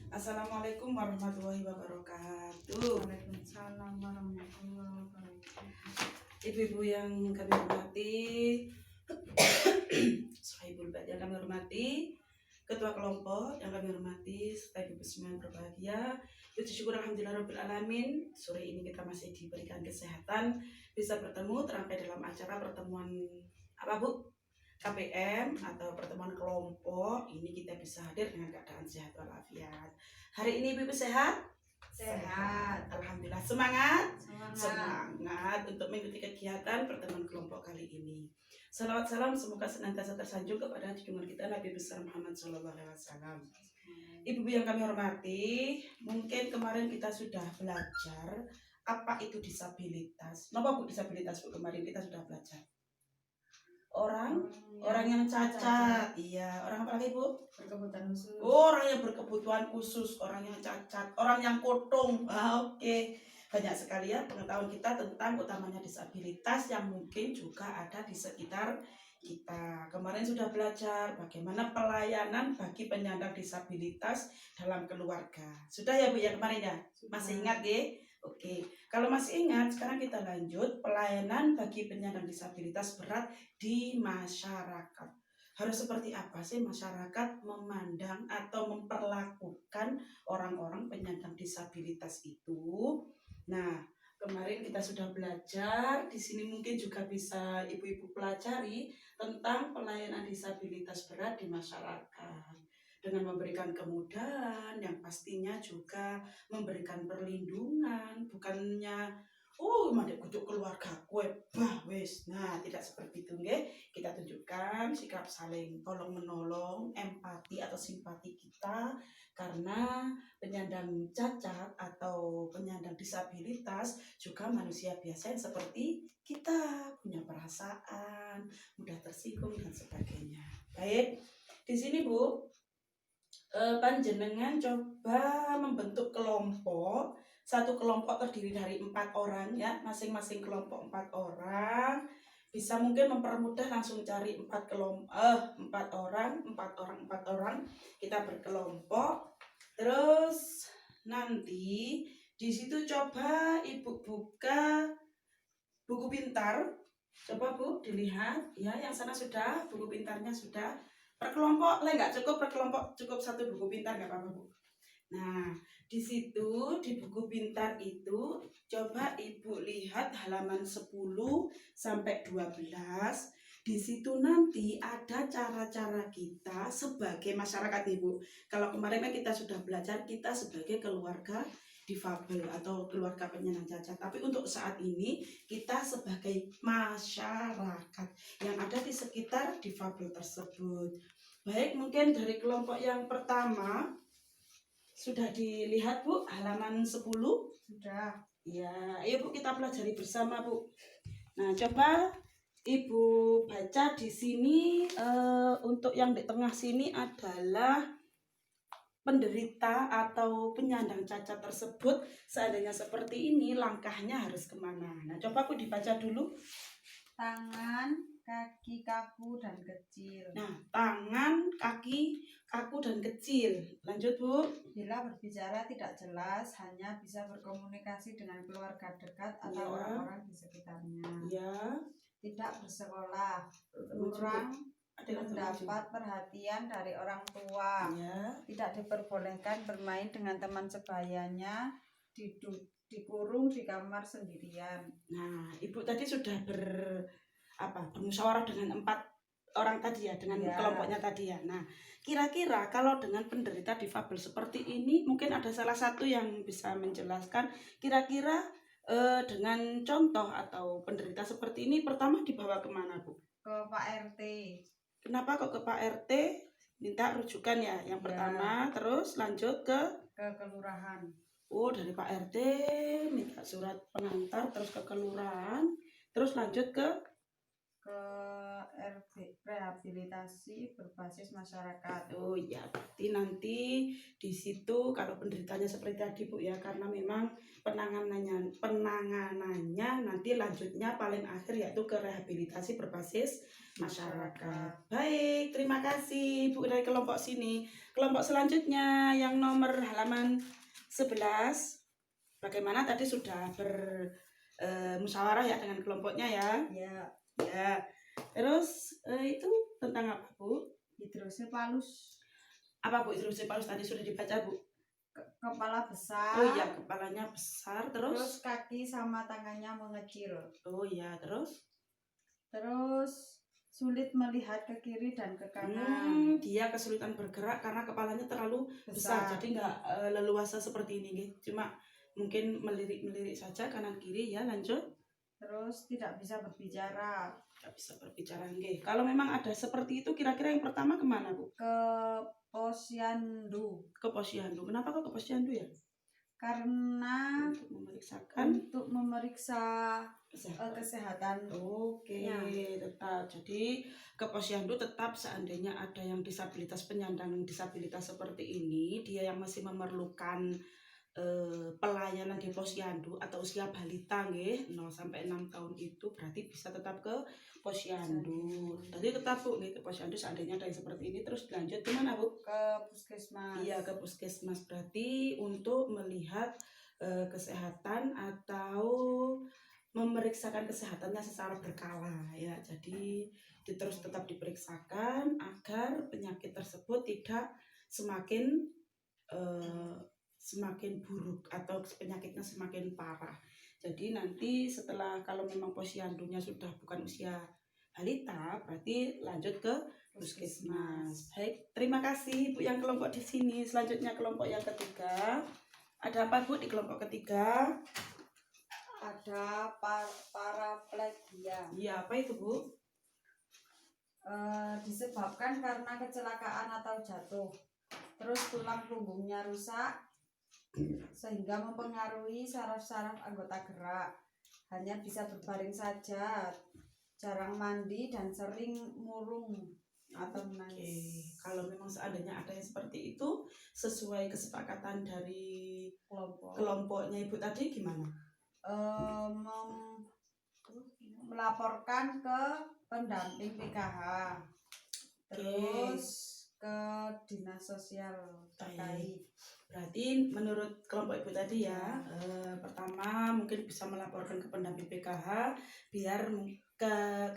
Assalamualaikum warahmatullahi wabarakatuh. Waalaikumsalam warahmatullahi wabarakatuh. Ibu-ibu yang kami hormati, Sohibul Bad yang kami hormati, Ketua Kelompok yang kami hormati, serta ibu semua yang berbahagia. Puji syukur alhamdulillah rabbil alamin. Sore ini kita masih diberikan kesehatan, bisa bertemu terangkai dalam acara pertemuan apa Bu? KPM atau pertemuan kelompok. Ini kita bisa hadir dengan keadaan sehat walafiat. Hari ini ibu sehat? Sehat. Alhamdulillah. Semangat? Semangat. Semangat untuk mengikuti kegiatan pertemuan kelompok kali ini. Salawat salam semoga senantiasa tersanjung kepada junjungan kita Nabi besar Muhammad SAW. Ibu yang kami hormati, mungkin kemarin kita sudah belajar apa itu disabilitas. Kenapa Bu disabilitas Bu? Kemarin kita sudah belajar. Orang yang cacat. Iya, orang apa lagi Bu? Berkebutuhan khusus. Orang yang berkebutuhan khusus, orang yang cacat, orang yang kotong. Oke. Banyak sekali ya pengetahuan kita tentang utamanya disabilitas yang mungkin juga ada di sekitar kita. Kemarin sudah belajar bagaimana pelayanan bagi penyandang disabilitas dalam keluarga. Sudah ya Bu ya kemarin ya? Masih ingat ya? Oke. Kalau masih ingat, sekarang kita lanjut pelayanan bagi penyandang disabilitas berat di masyarakat. Harus seperti apa sih masyarakat memandang atau memperlakukan orang-orang penyandang disabilitas itu? Nah, kemarin kita sudah belajar, di sini mungkin juga bisa ibu-ibu pelajari tentang pelayanan disabilitas berat di masyarakat. Dengan memberikan kemudahan yang pastinya juga memberikan perlindungan, bukannya mandek kucuk keluarga kue bah wis. Nah, tidak seperti itu nggih. Kita tunjukkan sikap saling tolong menolong, empati atau simpati kita karena penyandang cacat atau penyandang disabilitas juga manusia biasa yang seperti kita, punya perasaan, mudah tersinggung dan sebagainya. Baik, di sini Bu, panjenengan coba membentuk kelompok. Satu kelompok terdiri dari 4 orang ya, masing-masing kelompok 4 orang. Bisa mungkin mempermudah langsung cari 4 orang kita berkelompok. Terus nanti di situ coba Ibu buka buku pintar. Coba Bu dilihat ya, yang sana sudah buku pintarnya sudah. Per kelompok nggak cukup, per kelompok cukup 1 buku pintar nggak apa-apa Bu. Nah, di situ di buku pintar itu coba Ibu lihat halaman 10 sampai 12. Di situ nanti ada cara-cara kita sebagai masyarakat Ibu. Kalau kemarin kan kita sudah belajar kita sebagai keluarga difabel atau keluarga penyandang cacat. Tapi untuk saat ini kita sebagai masyarakat yang ada di sekitar difabel tersebut. Baik, mungkin dari kelompok yang pertama sudah dilihat Bu halaman 10? Sudah. Ya, ayo Bu kita pelajari bersama Bu. Nah, coba Ibu baca di sini untuk yang di tengah sini adalah penderita atau penyandang cacat tersebut. Seandainya seperti ini langkahnya harus kemana? Nah, coba aku dibaca dulu. Tangan, kaki kaku dan kecil. Nah, tangan, kaki kaku dan kecil. Lanjut Bu. Bila berbicara tidak jelas, hanya bisa berkomunikasi dengan keluarga dekat atau Ya. orang-orang di sekitarnya. Ya. Tidak bersekolah, kurang mendapat perhatian dari orang tua. Ya. Tidak diperbolehkan bermain dengan teman sebayanya, dikurung di kamar sendirian. Nah, Ibu tadi sudah bermusyawarah dengan 4 orang tadi ya, dengan kelompoknya tadi ya. Nah, kira-kira kalau dengan penderita difabel seperti ini, mungkin ada salah satu yang bisa menjelaskan kira-kira dengan contoh atau penderita seperti ini pertama dibawa kemana Bu? Ke Pak RT. Kenapa kok ke Pak RT? Minta rujukan ya yang pertama, terus lanjut ke kelurahan. Oh, dari Pak RT minta surat pengantar, terus ke kelurahan, terus lanjut ke rehabilitasi berbasis masyarakat. Oh ya, berarti nanti di situ kalau penderitanya seperti tadi Bu ya, karena memang penanganannya nanti lanjutnya paling akhir yaitu ke rehabilitasi berbasis masyarakat. Baik, terima kasih Bu dari kelompok sini. Kelompok selanjutnya yang nomor halaman 11. Bagaimana tadi sudah musyawarah ya dengan kelompoknya ya? Ya, Ya. Terus itu tentang apa Bu? hidrosefalus, Apa Bu hidrosefalus tadi sudah dibaca Bu? kepala besar. Oh iya, kepalanya besar Terus terus. kaki sama tangannya mengecil. Oh iya, terus. Terus sulit melihat ke kiri dan ke kanan. Dia kesulitan bergerak karena kepalanya terlalu besar. Jadi nggak leluasa seperti ini nggih. Cuma mungkin melirik-melirik saja kanan kiri ya, lanjut. Terus tidak bisa berbicara. Nggak bisa berbicara nggih. Kalau memang ada seperti itu, kira-kira yang pertama kemana Bu? Ke posyandu. Ke posyandu. Kenapa kok ke posyandu ya? Karena Untuk memeriksa kesehatan. Oke, tetap. Jadi ke posyandu tetap seandainya ada yang disabilitas, penyandang disabilitas seperti ini, dia yang masih memerlukan pelayanan di posyandu atau usia balita nggih 0 sampai 6 tahun itu berarti bisa tetap ke posyandu. Tadi tetap Bu nggih ke posyandu seandainya ada yang seperti ini. Terus lanjut ke mana Bu? Ke puskesmas. Iya, ke puskesmas berarti untuk melihat kesehatan atau memeriksakan kesehatannya secara berkala ya. Jadi terus tetap diperiksakan agar penyakit tersebut tidak semakin buruk atau penyakitnya semakin parah. Jadi nanti setelah kalau memang posyandunya sudah bukan usia balita, berarti lanjut ke puskesmas. Baik, terima kasih Bu yang kelompok di sini. Selanjutnya kelompok yang ketiga. Ada apa Bu di kelompok ketiga? Ada paraplegia. Iya, apa itu Bu? Disebabkan karena kecelakaan atau jatuh. Terus tulang punggungnya rusak sehingga mempengaruhi saraf-saraf anggota gerak. Hanya bisa berbaring saja, jarang mandi dan sering murung atau menangis. Kalau memang seandainya ada yang seperti itu sesuai kesepakatan dari kelompoknya Ibu tadi gimana? Melaporkan ke pendamping PKH. Terus ke dinas sosial terkait. Berarti menurut kelompok Ibu tadi ya, pertama mungkin bisa melaporkan ke pendamping PKH biar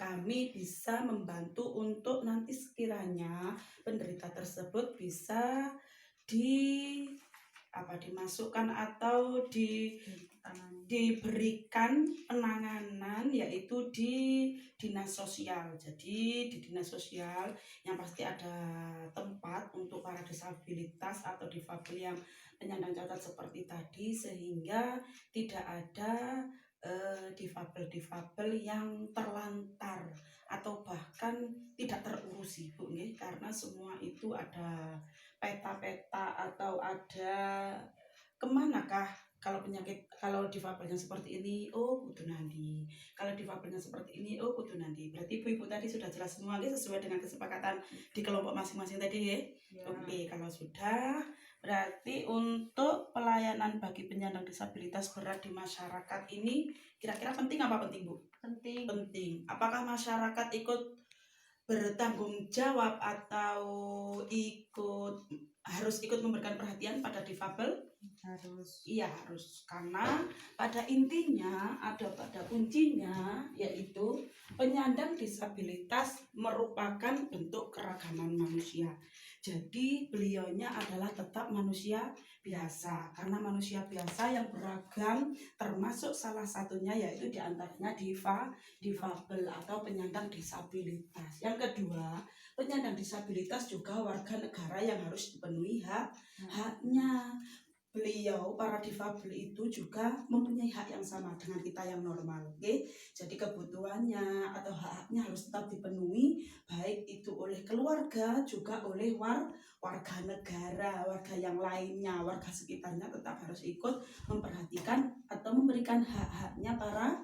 kami bisa membantu untuk nanti sekiranya penderita tersebut bisa dimasukkan atau diberikan penanganan yaitu di dinas sosial. Jadi di dinas sosial yang pasti ada tempat untuk para disabilitas atau difabel yang penyandang cacat seperti tadi, sehingga tidak ada difabel-difabel yang terlantar atau bahkan tidak terurusi Bu nggih, karena semua itu ada peta-peta atau ada kemanakah kalau difabelnya seperti ini, oh kudu nanti. Kalau difabelnya seperti ini, oh kudu nanti. Berarti ibu-ibu tadi sudah jelas semua sesuai dengan kesepakatan di kelompok masing-masing tadi ya. Oke, kalau sudah berarti untuk pelayanan bagi penyandang disabilitas berat di masyarakat ini kira-kira penting apa penting Bu? Penting. Penting. Apakah masyarakat ikut bertanggung jawab atau harus ikut memberikan perhatian pada difabel? Harus. Iya harus, karena pada intinya pada kuncinya yaitu penyandang disabilitas merupakan bentuk keragaman manusia. Jadi beliaunya adalah tetap manusia biasa, karena manusia biasa yang beragam, termasuk salah satunya yaitu diantaranya difabel atau penyandang disabilitas. Yang kedua, penyandang disabilitas juga warga negara yang harus dipenuhi haknya. Beliau para difabel itu juga mempunyai hak yang sama dengan kita yang normal, okay? Jadi kebutuhannya atau hak-haknya harus tetap dipenuhi, baik itu oleh keluarga juga oleh warga negara, warga yang lainnya, warga sekitarnya tetap harus ikut memperhatikan atau memberikan hak-haknya para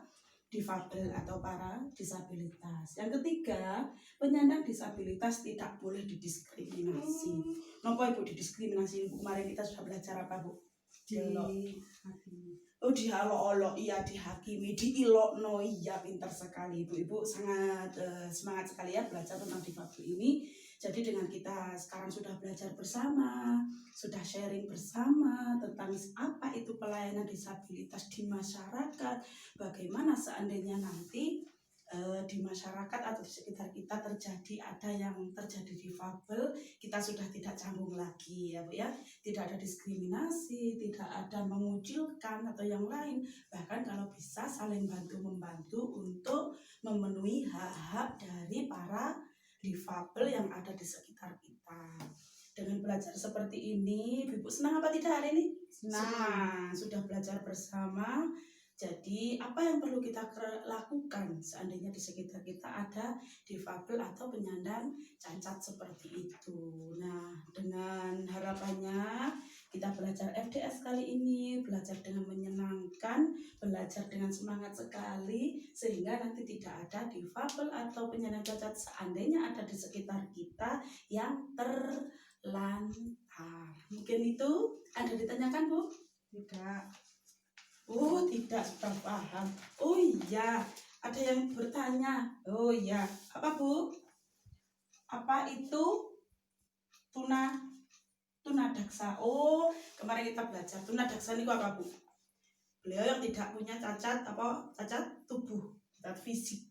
difabel atau para disabilitas. Yang ketiga, penyandang disabilitas tidak boleh didiskriminasi. Napa Ibu didiskriminasi? Ibu, kemarin kita sudah belajar apa, Bu? Oh, dihalok-olok, iya, dihakimi, diilokno, iya, pintar sekali Ibu sangat semangat sekali ya belajar tentang difabel ini. Jadi dengan kita sekarang sudah belajar bersama, sudah sharing bersama tentang apa itu pelayanan disabilitas di masyarakat, bagaimana seandainya nanti di masyarakat atau di sekitar kita ada yang terjadi difabel, kita sudah tidak canggung lagi ya Bu ya, tidak ada diskriminasi, tidak ada mengucilkan atau yang lain, bahkan kalau bisa saling bantu-membantu untuk memenuhi hak-hak dari para difabel yang ada di sekitar kita. Dengan belajar seperti ini, Ibu senang apa tidak hari ini? Senang, sudah belajar bersama. Jadi apa yang perlu kita lakukan seandainya di sekitar kita ada difabel atau penyandang cacat seperti itu. Nah, dengan harapannya kita belajar FDS kali ini, belajar dengan menyenangkan, belajar dengan semangat sekali, sehingga nanti tidak ada difabel atau penyandang cacat seandainya ada di sekitar kita yang terlantar. Mungkin itu Anda ditanyakan, Bu? Tidak. Oh, tidak, sudah paham. Oh iya, ada yang bertanya. Oh iya, apa Bu? Apa itu tunadaksa? Oh, kemarin kita belajar tunadaksa ini apa Bu? Beliau yang tidak punya cacat tubuh, cacat fisik.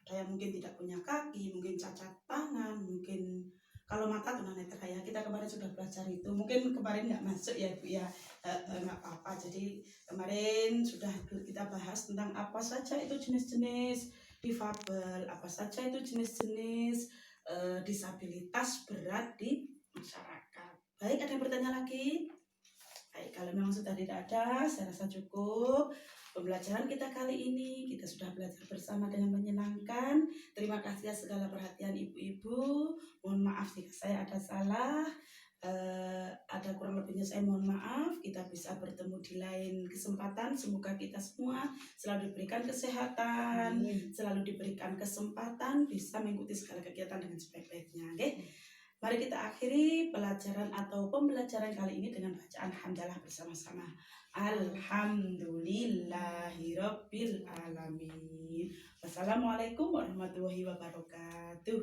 Ada yang mungkin tidak punya kaki, mungkin cacat tangan, mungkin kalau mata tunanetra ya, kita kemarin sudah belajar itu. Mungkin kemarin nggak masuk ya Bu ya, nggak apa-apa. Jadi kemarin sudah kita bahas tentang apa saja itu jenis-jenis difabel, apa saja itu jenis-jenis disabilitas berat di masyarakat. Baik, ada yang bertanya lagi? Baik, kalau memang sudah tidak ada, saya rasa cukup. Pembelajaran kita kali ini, kita sudah belajar bersama dengan menyenangkan. Terima kasih atas segala perhatian ibu-ibu. Mohon maaf jika saya ada salah. Ada kurang lebihnya saya mohon maaf. Kita bisa bertemu di lain kesempatan. Semoga kita semua selalu diberikan kesehatan, selalu diberikan kesempatan bisa mengikuti segala kegiatan dengan sebaik-baiknya. Okay? Mari kita akhiri pelajaran atau pembelajaran kali ini dengan bacaan hamdalah bersama-sama. Alhamdulillahirabbil alamin. Wassalamualaikum warahmatullahi wabarakatuh.